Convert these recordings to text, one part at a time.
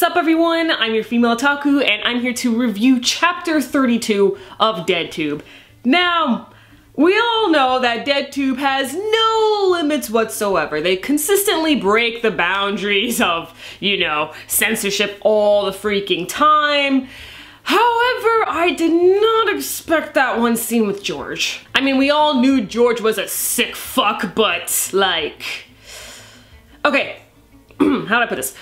up everyone? I'm your female otaku and I'm here to review chapter 32 of DeadTube. Now, we all know that DeadTube has no limits whatsoever. They consistently break the boundaries of, you know, censorship all the freaking time. However, I did not expect that one scene with George. I mean, we all knew George was a sick fuck, but like... Okay, how do I put this?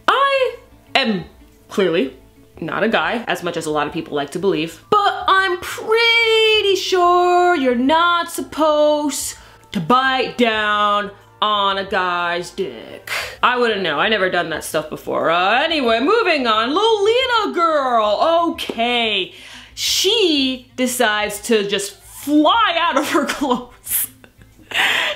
I am clearly not a guy, as much as a lot of people like to believe, but I'm pretty sure you're not supposed to bite down on a guy's dick. I wouldn't know, I never done that stuff before. Anyway, moving on, Lolita girl, okay. She decides to just fly out of her clothes.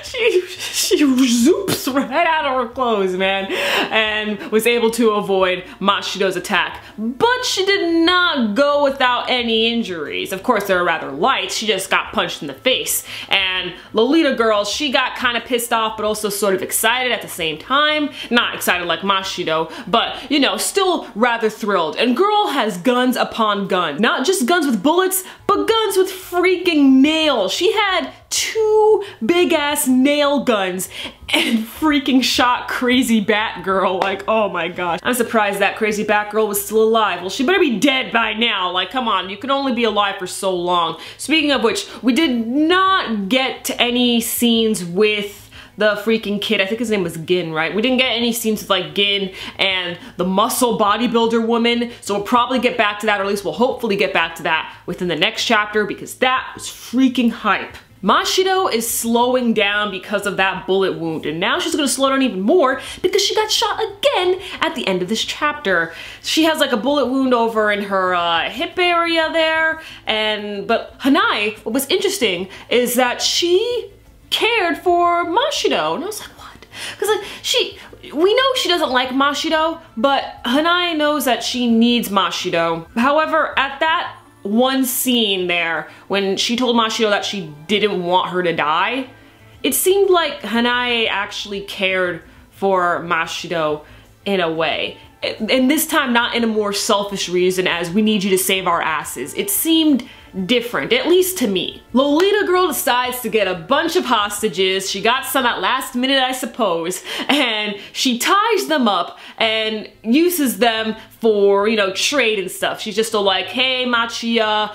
She zoops right out of her clothes, man, and was able to avoid Mashido's attack. But she did not go without any injuries. Of course, they were rather light. She just got punched in the face. And Lolita girl, she got kind of pissed off, but also sort of excited at the same time. Not excited like Mashido, but, you know, still rather thrilled. And girl has guns upon guns. Not just guns with bullets, but guns with freaking nails. She had 2 big-ass nail guns and freaking shot crazy Batgirl. Like, oh my gosh. I'm surprised that crazy Batgirl was still alive. Well, she better be dead by now. Like, come on, you can only be alive for so long. Speaking of which, we did not get to any scenes with the freaking kid. I think his name was Gin, right? We didn't get any scenes with like Gin and the muscle bodybuilder woman, so we'll probably get back to that, or at least we'll hopefully get back to that within the next chapter, because that was freaking hype. Mashido is slowing down because of that bullet wound, and now she's gonna slow down even more because she got shot again at the end of this chapter. She has like a bullet wound over in her hip area there, but Hanai, what was interesting is that she cared for Mashido, and I was like, what? Because like, we know she doesn't like Mashido, but Hanai knows that she needs Mashido. However, at that one scene there, when she told Mashido that she didn't want her to die, it seemed like Hanai actually cared for Mashido in a way. And this time not in a more selfish reason as we need you to save our asses. It seemed different, at least to me. Lolita girl decides to get a bunch of hostages. She got some at last minute, I suppose, and she ties them up and uses them for, you know, trade and stuff. She's just all like, hey Machia,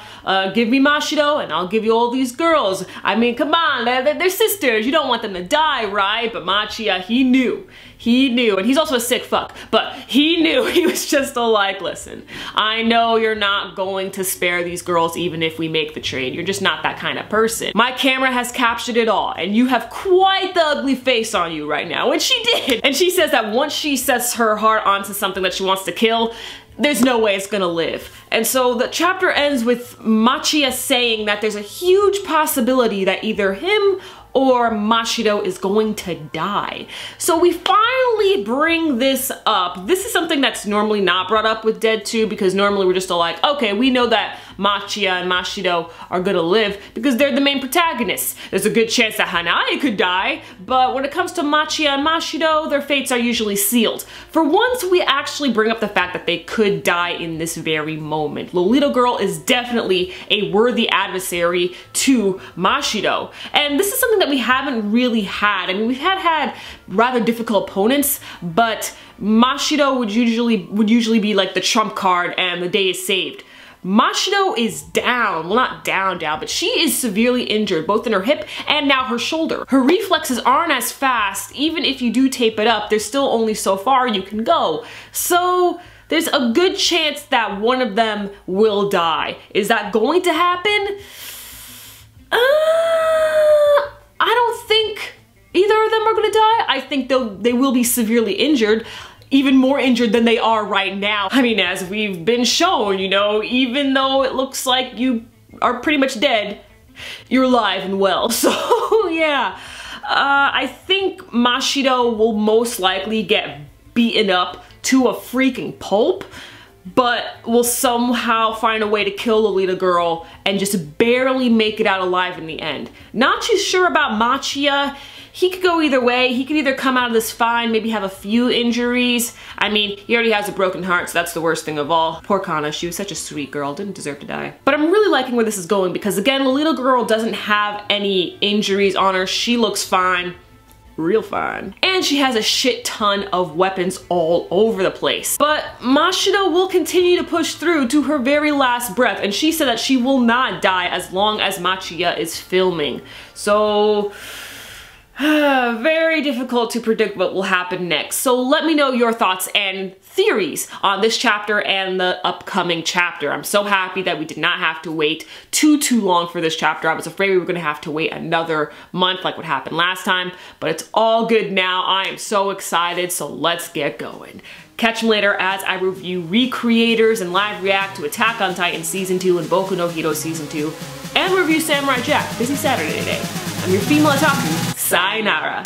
give me Mashido and I'll give you all these girls. I mean, come on, they're sisters. You don't want them to die, right? But Machia, he knew. He knew, and he's also a sick fuck, but he knew. He was just all like, listen, I know you're not going to spare these girls even if we make the trade. You're just not that kind of person. My camera has captured it all, and you have quite the ugly face on you right now, and she did. And she says that once she sets her heart onto something that she wants to kill, there's no way it's gonna live. And so the chapter ends with Machia saying that there's a huge possibility that either him or Mashido is going to die. So we finally bring this up. This is something that's normally not brought up with DeadTube, because normally we're just all like, okay, we know that Machia and Mashido are gonna live because they're the main protagonists. There's a good chance that Hanai could die, but when it comes to Machia and Mashido, their fates are usually sealed. For once, we actually bring up the fact that they could die in this very moment. Lolita girl is definitely a worthy adversary to Mashido. And this is something that we haven't really had. I mean, we've had rather difficult opponents, but Mashido would usually be like the trump card and the day is saved. Mashido is down, well not down, but she is severely injured, both in her hip and now her shoulder. Her reflexes aren't as fast. Even if you do tape it up, there's still only so far you can go. So there's a good chance that one of them will die. Is that going to happen? I don't think either of them are gonna die. I think they will be severely injured, even more injured than they are right now. I mean, as we've been shown, you know, even though it looks like you are pretty much dead, you're alive and well. So yeah, I think Mashido will most likely get beaten up to a freaking pulp. but will somehow find a way to kill Lolita Girl and just barely make it out alive in the end. Not too sure about Machia. He could go either way. He could either come out of this fine, maybe have a few injuries. I mean, he already has a broken heart, so that's the worst thing of all. Poor Kana, she was such a sweet girl, didn't deserve to die. But I'm really liking where this is going because again, Lolita Girl doesn't have any injuries on her. She looks fine. Real fine. And she has a shit ton of weapons all over the place. But Machida will continue to push through to her very last breath, and she said that she will not die as long as Machida is filming. So very difficult to predict what will happen next. So let me know your thoughts and theories on this chapter and the upcoming chapter. I'm so happy that we did not have to wait too long for this chapter. I was afraid we were gonna have to wait another month like what happened last time, but it's all good now. I am so excited, so let's get going. Catch me later as I review Recreators and live react to Attack on Titan Season 2 and Boku no Hero Season 2, and review Samurai Jack. Busy Saturday today. I'm your female otaku. Sayonara.